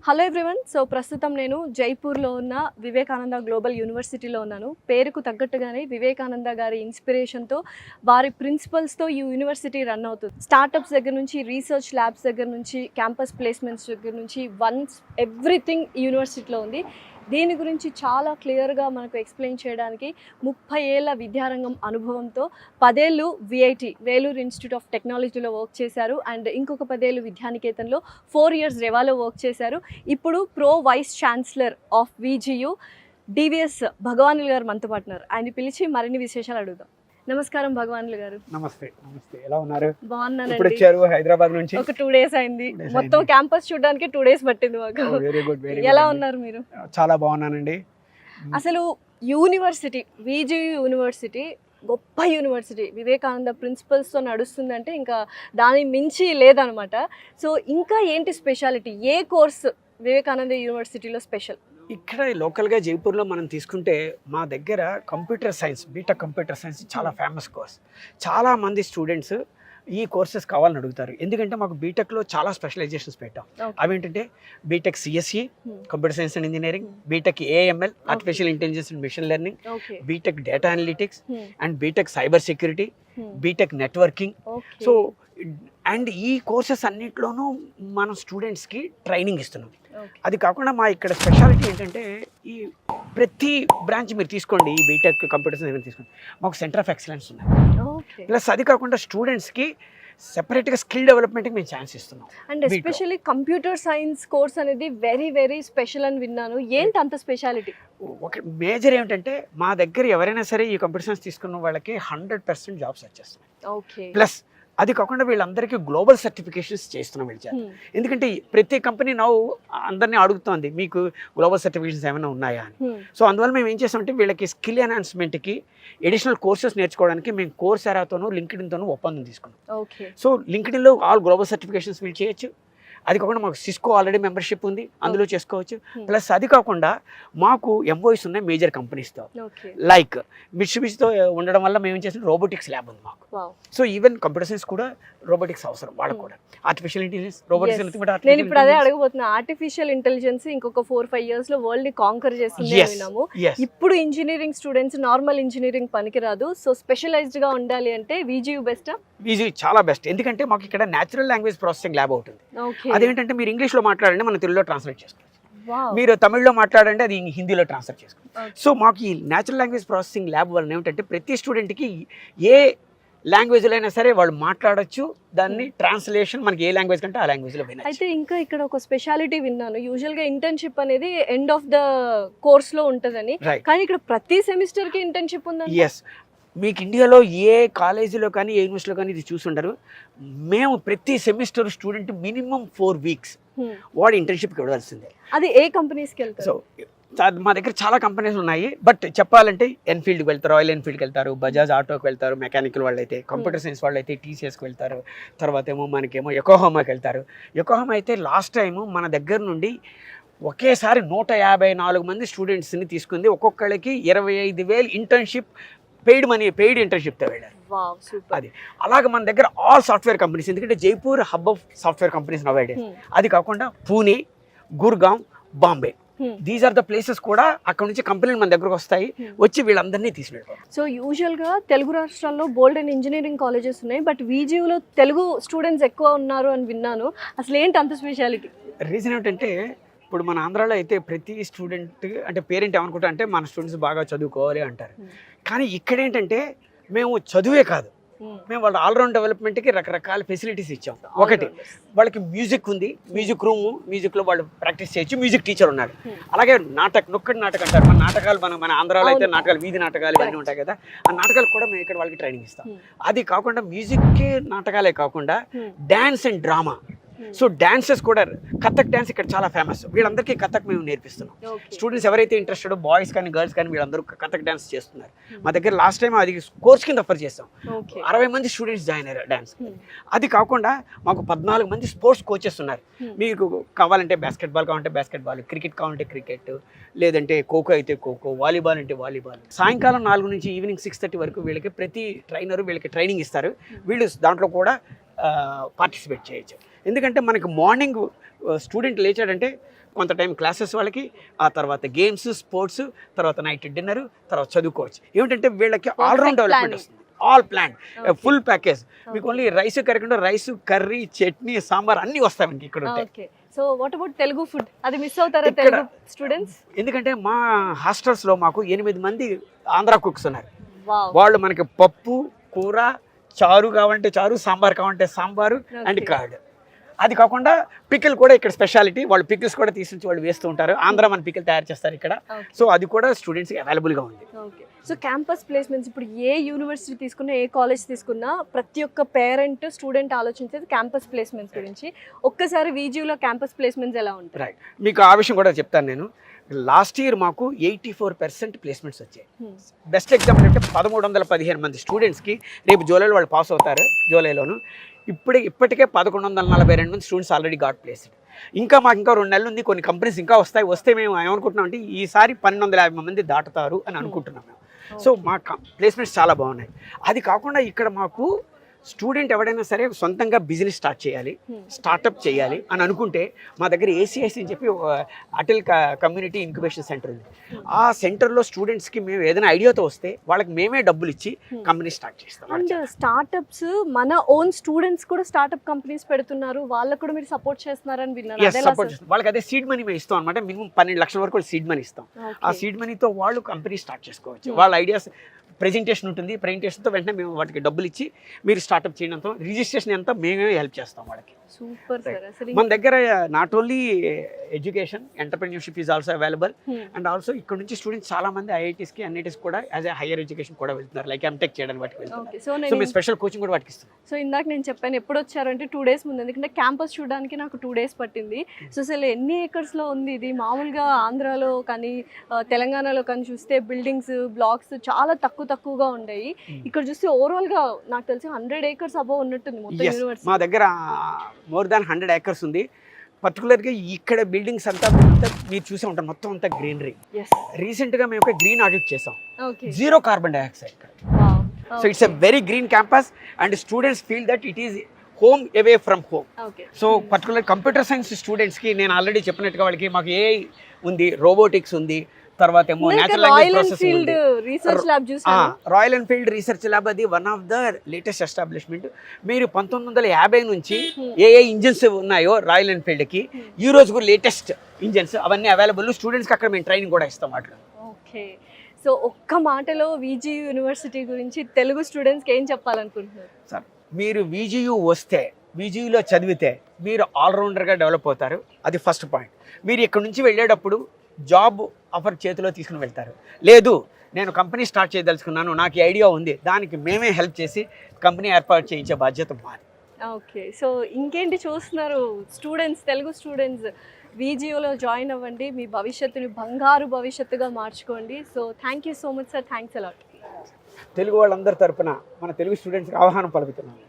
Hello everyone. So ప్రస్తుతం నేను జైపూర్లో ఉన్న వివేకానంద గ్లోబల్ యూనివర్సిటీలో ఉన్నాను. పేరుకు తగ్గట్టుగానే వివేకానంద గారి ఇన్స్పిరేషన్తో వారి ప్రిన్సిపల్స్తో ఈ యూనివర్సిటీ రన్ అవుతుంది. స్టార్టప్స్ దగ్గర నుంచి, రీసెర్చ్ ల్యాబ్స్ దగ్గర నుంచి, క్యాంపస్ ప్లేస్మెంట్స్ దగ్గర నుంచి ఎవ్రీథింగ్ ఈ యూనివర్సిటీలో ఉంది. దీని గురించి చాలా క్లియర్గా మనకు ఎక్స్ప్లెయిన్ చేయడానికి 30 ఏళ్ల విద్యారంగం అనుభవంతో 10 ఏళ్ళు విఐటి వేలూరు ఇన్స్టిట్యూట్ ఆఫ్ టెక్నాలజీలో వర్క్ చేశారు. అండ్ ఇంకొక 10 ఏళ్ళు విద్యానికేతన్లో 4 ఇయర్స్ రెవాలో వర్క్ చేశారు. ఇప్పుడు pro vice chancellor of VGU DVS Bhagavanulu గారు మనతో పాటున్నారు. ఆయన పిలిచి మరిన్ని విశేషాలు అడుగుదాం. నమస్కారం భగవానులు గారు. నమస్తే. ఎలా ఉన్నారు? బాగున్నానండి. ఇప్పుడు వచ్చారు హైదరాబాద్ నుంచి? ఒక 2 days అయింది. మొత్తం క్యాంపస్ చూడడానికి 2 days పట్టింది మాకు. Very good. ఎలా ఉన్నారు మీరు? చాలా బాగున్నానండి. అసలు యూనివర్సిటీ, విజియు యూనివర్సిటీ గొప్ప యూనివర్సిటీ, వివేకానంద ప్రిన్సిపల్స్తో నడుస్తుందంటే ఇంకా దాని మించి లేదనమాట. సో ఇంకా ఏంటి స్పెషాలిటీ? ఏ కోర్స్ వివేకానంద యూనివర్సిటీలో స్పెషల్? ఇక్కడ లోకల్గా జైపూర్లో మనం తీసుకుంటే మా దగ్గర computer science, BTech computer science చాలా ఫేమస్ కోర్స్. చాలామంది స్టూడెంట్స్ ఈ కోర్సెస్ కావాలని అడుగుతారు. ఎందుకంటే మాకు బీటెక్లో చాలా స్పెషలైజేషన్స్ పెట్టాం. అవేంటంటే BTech CSE computer science and engineering, BTech AML artificial intelligence and machine learning, BTech data analytics and BTech cyber security, BTech networking. So and ఈ కోర్సెస్ అన్నింటిలోనూ మనం స్టూడెంట్స్కి ట్రైనింగ్ ఇస్తున్నాం. అది కాకుండా మా ఇక్కడ స్పెషాలిటీ ఏంటంటే ఈ ప్రతి బ్రాంచ్ మీరు తీసుకోండి, ఈ బీటెక్ కంప్యూటర్ సైన్స్ తీసుకోండి, మాకు సెంటర్ ఆఫ్ ఎక్సలెన్స్ ఉన్నాయి. ప్లస్ అది కాకుండా స్టూడెంట్స్కి సెపరేట్గా స్కిల్ డెవలప్మెంట్కి మేము ఛాన్స్ ఇస్తున్నాం. And especially computer science course అనేది వెరీ వెరీ స్పెషల్ అని విన్నాను. ఏంటి అంత స్పెషాలిటీ? ఒక మేజర్ ఏమిటంటే మా దగ్గర ఎవరైనా సరే ఈ కంప్యూటర్ సైన్స్ తీసుకున్న వాళ్ళకి 100% జాబ్స్ వచ్చేస్తున్నాయి. ప్లస్ అది కాకుండా వీళ్ళందరికీ గ్లోబల్ సర్టిఫికేషన్స్ చేస్తున్నాం వీళ్ళ. ఎందుకంటే ప్రతి కంపెనీ అందరినీ అడుగుతోంది మీకు గ్లోబల్ సర్టిఫికేషన్స్ ఏమైనా ఉన్నాయా అని. సో అందువల్ల మేము ఏం చేస్తామంటే వీళ్ళకి స్కిల్ ఎన్హాన్స్మెంట్కి ఎడిషనల్ కోర్సెస్ నేర్చుకోవడానికి మేము కోర్సెరాతోనూ లింక్డ్ఇన్తోనూ ఒప్పందం తీసుకున్నాం. సో లింక్డ్ఇన్లో ఆల్ గ్లోబల్ సర్టిఫికేషన్స్ వీళ్ళు చేయొచ్చు. అది కాకుండా మాకు సిస్కో ఆల్రెడీ మెంబర్షిప్ ఉంది, అందులో చేసుకోవచ్చు. ప్లస్ అది కాకుండా మాకు ఎంఓఎస్ ఉన్నాయి మేజర్ కంపెనీస్తో, లైక్ మిట్సుబిషితో ఉండడం వల్ల మేము ఏం చేస్తాం, రోబోటిక్స్ ల్యాబ్ ఉంది మాకు. సో ఈవెన్ కంప్యూటర్ సైన్స్ కూడా రోబోటిక్స్ అవసరం వాళ్ళకు కూడా. Artificial intelligence, robotics. నేను ఇప్పుడు అదే అడగబోతున్నా. ఆర్టిఫిషియల్ ఇంటెలిజెన్స్ ఇంకొక 4-5 years లో వరల్డ్ ని కాంకర్ చేస్తుంది విన్నాము. ఇప్పుడు ఇంజనీరింగ్ స్టూడెంట్స్ నార్మల్ ఇంజనీరింగ్ పనికిరాదు, సో స్పెషలైజ్డ్ గా ఉండాలి అంటే విజియు బెస్ట్? విజియు చాలా బెస్ట్. ఎందుకంటే మాకు ఇక్కడ న్యాచురల్ లాంగ్వేజ్ ప్రాసెసింగ్ ల్యాబ్ అవుతుంది. అదేంటంటే మీరు ఇంగ్లీష్లో మాట్లాడండి, మనం తెలుగులో ట్రాన్స్లేట్ చేసుకోవచ్చు. మీరు తమిళ్లో మాట్లాడండి, అది హిందీలో ట్రాన్స్లేట్ చేసుకోవచ్చు. సో మాకు ఈ న్యాచురల్ లాంగ్వేజ్ ప్రాసెసింగ్ ల్యాబ్ వల్ల ఏమిటంటే ప్రతి స్టూడెంట్కి ఏ లాంగ్వేజ్లో అయినా సరే వాళ్ళు మాట్లాడచ్చు. దాన్ని ట్రాన్స్లేషన్ మనకి ఏ లాంగ్వేజ్ కంటే ఆ లాంగ్వేజ్లో వినచ్చు. అయితే ఇంకా ఇక్కడ ఒక స్పెషాలిటీ విన్నాను, యూజువల్గా ఇంటర్న్షిప్ అనేది ఎండ్ ఆఫ్ ద కోర్స్లో ఉంటుందని, కానీ ఇక్కడ ప్రతి సెమిస్టర్కి ఇంటర్న్షిప్ ఉందని. ఎస్, మీకు ఇండియాలో ఏ కాలేజీలో కానీ ఏ యూనివర్సిటీలో కానీ ఇది చూసుంటారు. మేము ప్రతి సెమిస్టర్ స్టూడెంట్ మినిమం 4 weeks వాడు ఇంటర్న్షిప్కి వెళ్ళాల్సిందే. అది ఏ కంపెనీస్కి వెళ్తారు? సో మా దగ్గర చాలా కంపెనీస్ ఉన్నాయి. బట్ చెప్పాలంటే ఎన్ఫీల్డ్కి వెళ్తారు, రాయల్ ఎన్ఫీల్డ్కి వెళ్తారు, బజాజ్ ఆటోకి వెళ్తారు, మెకానికల్ వాళ్ళు అయితే, కంప్యూటర్ సైన్స్ వాళ్ళు అయితే టీసీఎస్కి వెళ్తారు. తర్వాత ఏమో మనకేమో యొకోహామాకి వెళ్తారు. యొకోహామా అయితే లాస్ట్ టైము మన దగ్గర నుండి ఒకేసారి 154 మంది స్టూడెంట్స్ని తీసుకుంది. ఒక్కొక్కళ్ళకి 25,000 ఇంటర్న్షిప్ పెయిడ్ ఇంటర్న్షిప్తో వెళ్ళారు. అది అలాగే మన దగ్గర ఆల్ సాఫ్ట్వేర్ కంపెనీస్, ఎందుకంటే Jaipur hub of software companies nowadays. అది కాకుండా Pune, Gurgaon, Bombay, these are the places కూడా అక్కడ నుంచి కంపెనీలు మన దగ్గరకు వస్తాయి, వచ్చి వీళ్ళందరినీ తీసుకెళ్ళిపోతారు. సో యూజువల్గా తెలుగు రాష్ట్రాల్లో బోల్డ్ అండ్ ఇంజనీరింగ్ కాలేజెస్ ఉన్నాయి, బట్ విజియులో తెలుగు స్టూడెంట్స్ ఎక్కువ ఉన్నారు అని విన్నాను. అసలు ఏంటి అంత స్పెషాలిటీ? రీజన్ ఏమిటంటే ఇప్పుడు మన ఆంధ్రాలో అయితే ప్రతి స్టూడెంట్ అంటే పేరెంట్ ఏమనుకుంటా అంటే మన స్టూడెంట్స్ బాగా చదువుకోవాలి అంటారు. కానీ ఇక్కడ ఏంటంటే మేము చదువే కాదు, మేము వాళ్ళ ఆల్రౌండ్ డెవలప్మెంట్కి రకరకాల ఫెసిలిటీస్ ఇచ్చాం. ఒకటి, వాళ్ళకి మ్యూజిక్ ఉంది, మ్యూజిక్ రూమ్, మ్యూజిక్లో వాళ్ళు ప్రాక్టీస్ చేయొచ్చు, మ్యూజిక్ టీచర్ ఉన్నాడు. అలాగే నొక్కటి నాటకం అంటారు మన నాటకాలు, మన ఆంధ్రాలో అయితే నాటకాలు, వీధి నాటకాలు ఇవన్నీ ఉంటాయి కదా, ఆ నాటకాలు కూడా మేము ఇక్కడ వాళ్ళకి ట్రైనింగ్ ఇస్తాం. అది కాకుండా మ్యూజిక్కి నాటకాలే కాకుండా dance and drama. So dances కూడా, కథక్ డాన్స్ ఇక్కడ చాలా ఫేమస్. వీళ్ళందరికీ కథక్ మేము నేర్పిస్తున్నాం. స్టూడెంట్స్ ఎవరైతే ఇంట్రెస్టెడ్, బాయ్స్ కానీ గర్ల్స్ కానీ వీళ్ళందరూ కథక్ డాన్స్ చేస్తున్నారు. మా దగ్గర లాస్ట్ టైం అది కోర్స్ కింద ఆఫర్ చేస్తాం. 60 మంది స్టూడెంట్స్ జాయిన్ అయ్యారు డాన్స్. అది కాకుండా మాకు 14 మంది స్పోర్ట్స్ కోచెస్ ఉన్నారు. మీకు కావాలంటే బాస్కెట్బాల్ కావాలంటే బాస్కెట్బాల్, క్రికెట్ కావాలంటే క్రికెట్, లేదంటే ఖోఖో అయితే ఖోఖో, వాలీబాల్ అంటే వాలీబాల్. సాయంకాలం 4 నుంచి ఈవినింగ్ 6:30 వరకు వీళ్ళకి ప్రతి ట్రైనరు వీళ్ళకి ట్రైనింగ్ ఇస్తారు. వీళ్ళు దాంట్లో కూడా పార్టిసిపేట్ చేయొచ్చు. ఎందుకంటే మనకి మార్నింగ్ స్టూడెంట్ లేచాడంటే కొంత టైం క్లాసెస్ వాళ్ళకి, ఆ తర్వాత గేమ్స్, స్పోర్ట్స్, తర్వాత నైట్ డిన్నర్, తర్వాత చదువుకోవచ్చు. ఏమిటంటే వీళ్ళకి ఆల్రౌండ్ డెవలప్మెంట్ వస్తుంది. All plan full package. మీకు ఓన్లీ రైస్ కాకుండా రైస్, కర్రీ, చట్నీ, సాంబార్ అన్నీ వస్తాయి మనకి ఇక్కడ ఉంటాయి. Okay. So what about Telugu food? అది మిస్ అవుతారా తెలుగు స్టూడెంట్స్? ఎందుకంటే మా హాస్టల్స్లో మాకు 8 మంది ఆంధ్ర కుక్స్ ఉన్నారు. వావ్. వాళ్ళు మనకి పప్పు, కూర, చారు కావాలంటే చారు, సాంబార్ కావాలంటే సాంబారు అండ్ కర్డ్. అది కాకుండా పికిల్ కూడా ఇక్కడ స్పెషాలిటీ. వాళ్ళు పికిల్స్ కూడా తీసుకొచ్చి వాళ్ళు వేస్తూ ఉంటారు. ఆంధ్ర మన పికిల్ తయారు చేస్తారు ఇక్కడ. సో అది కూడా స్టూడెంట్స్కి అవైలబుల్గా ఉంది. ఓకే. సో క్యాంపస్ ప్లేస్మెంట్స్ ఇప్పుడు ఏ యూనివర్సిటీ తీసుకున్నా, ఏ కాలేజ్ తీసుకున్నా ప్రతి ఒక్క పేరెంట్, స్టూడెంట్ ఆలోచించేది క్యాంపస్ ప్లేస్మెంట్స్ గురించి. ఒక్కసారి వీజీయూలో క్యాంపస్ ప్లేస్మెంట్స్ ఎలా ఉంటాయి? రైట్, మీకు ఆ విషయం కూడా చెప్తాను నేను. లాస్ట్ ఇయర్ మాకు 84% ప్లేస్మెంట్స్ వచ్చాయి. బెస్ట్ ఎగ్జాంపుల్ అంటే 1315 మంది స్టూడెంట్స్కి రేపు జూలైలో వాళ్ళు పాస్ అవుతారు. జూలైలోను ఇప్పటికే 1142 మంది స్టూడెంట్స్ ఆల్రెడీ గాట్ ప్లేస్డ్. ఇంకా మాకు ఇంకా 2 నెలలు ఉంది. కొన్ని కంపెనీస్ ఇంకా వస్తే మేము ఏమనుకుంటున్నాం అంటే ఈసారి 1250 మంది దాటుతారు అని అనుకుంటున్నాం మేము. సో మా ప్లేస్మెంట్స్ చాలా బాగున్నాయి. అది కాకుండా ఇక్కడ మాకు స్టూడెంట్ ఎవడైనా సరే సొంతంగా బిజినెస్ స్టార్ట్ చేయాలి, స్టార్టప్ చేయాలి అని అనుకుంటే మా దగ్గర ఏసీఐసి అని చెప్పి అటల్ కమ్యూనిటీ ఇంక్యుబేషన్ సెంటర్ ఉంది. ఆ సెంటర్లో స్టూడెంట్స్కి మేము ఏదైనా ఐడియాతో వస్తే వాళ్ళకి మేమే డబ్బులు ఇచ్చి కంపెనీ స్టార్ట్ చేస్తాం. అండ్ స్టార్టప్స్ మన ఓన్ స్టూడెంట్స్ కూడా స్టార్టప్ కంపెనీస్ పెడుతున్నారు. వాళ్ళకు కూడా మీరు సపోర్ట్ చేస్తున్నారని విన్నాను. సపోర్ట్ చేస్తాం. వాళ్ళకి అదే సీడ్ మనీ మేము ఇస్తాం అనమాట. మినిమం 12 లక్షల వరకు సీడ్ మనీ ఇస్తాం. ఆ సీడ్ మనీతో వాళ్ళు కంపెనీ స్టార్ట్ చేసుకోవచ్చు. వాళ్ళ ఐడియాస్ ప్రెజెంటేషన్ ఉంటుంది. ప్రెజెంటేషన్తో వెంటనే మేము వాటికి డబ్బులు ఇచ్చి మీరు స్టార్ట్అప్ చేయడంతో రిజిస్ట్రేషన్ ఎంత మేమే హెల్ప్ చేస్తాం వాళ్ళకి. Super sir. అసలు మన దగ్గర not only education, entrepreneurship is also available. And also ఇక్కడ నుంచి స్టూడెంట్స్ చాలా మంది ఐఐటీస్కి, ఎన్ఐటీస్ కూడా యాజ్ ఏ హైయర్ ఎడ్యుకేషన్ కూడా వెళ్తున్నారు. లైక్ ఎంటెక్ చేయడానికి వాటికి వెళ్తున్నారు. సో మేము స్పెషల్ కోచింగ్ కూడా వాటికి ఇస్తున్నాం. సో ఇందాక నేను చెప్పాను ఎప్పుడు వచ్చారంటే 2 days ముందు, ఎందుకంటే క్యాంపస్ చూడడానికి నాకు 2 days పట్టింది. సో అసలు ఎన్ని ఏకర్స్లో ఉంది ఇది? మామూలుగా ఆంధ్రాలో కానీ తెలంగాణలో కానీ చూస్తే బిల్డింగ్స్, బ్లాక్స్ చాలా తక్కువగా ఉండేవి. ఇక్కడ చూస్తే ఓవరాల్గా నాకు తెలిసి 100 acres అబౌవ్ ఉన్నట్టుంది మొత్తం యూనివర్సిటీ. మా దగ్గర మోర్ దాన్ 100 acres ఉంది. పర్టికులర్గా ఇక్కడ బిల్డింగ్స్ అంతా మీరు చూసే ఉంటారు, మొత్తం అంతా గ్రీనరీ. రీసెంట్గా మేము ఒక గ్రీన్ ఆడిట్ చేసాం. 0 కార్బన్ డైఆక్సైడ్ ఇక్కడ. So it's a very green campus and students feel that it is home away from home. So particular computer science స్టూడెంట్స్కి నేను ఆల్రెడీ చెప్పినట్టుగా వాళ్ళకి మాకు ఏఐ ఉంది, రోబోటిక్స్ ఉంది, తర్వాత ఏమో natural language processing research lab చూసాను. రాయల్ ఎన్ఫీల్డ్ రీసెర్చ్ ల్యాబ్ అది one of the latest establishment. మీరు 1950 నుంచి ఏ ఇంజిన్స్ ఉన్నాయో రాయల్ ఎన్ఫీల్డ్కి ఈ రోజు కూడా లేటెస్ట్ ఇంజిన్స్ అవన్నీ అవైలబుల్. స్టూడెంట్స్కి అక్కడ మేము ట్రైనింగ్ కూడా ఇస్తాం వాటిలో. ఓకే. సో ఒక్క మాటలో విజియు యూనివర్సిటీ గురించి తెలుగు స్టూడెంట్స్కి ఏం చెప్పాలనుకుంటున్నారు సార్? మీరు విజియు వస్తే, విజియులో చదివితే మీరు ఆల్రౌండర్గా డెవలప్ అవుతారు. అది ఫస్ట్ పాయింట్. మీరు ఇక్కడ నుంచి వెళ్ళేటప్పుడు జాబ్ ఆఫర్ చేతిలో తీసుకుని వెళ్తారు. లేదు నేను కంపెనీ స్టార్ట్ చేయదలుచుకున్నాను, నాకు ఐడియా ఉంది, దానికి మేమే హెల్ప్ చేసి కంపెనీ ఏర్పాటు చేయించే బాధ్యత మాది. ఓకే. సో ఇంకేంటి చూస్తున్నారు స్టూడెంట్స్, తెలుగు స్టూడెంట్స్ విజియోలో జాయిన్ అవ్వండి. మీ భవిష్యత్తుని బంగారు భవిష్యత్తుగా మార్చుకోండి. So thank you so much sir. Thanks a lot. Telugu వాళ్ళందరి తరపున మన తెలుగు స్టూడెంట్స్కి ఆహ్వానం పలుకుతున్నాను.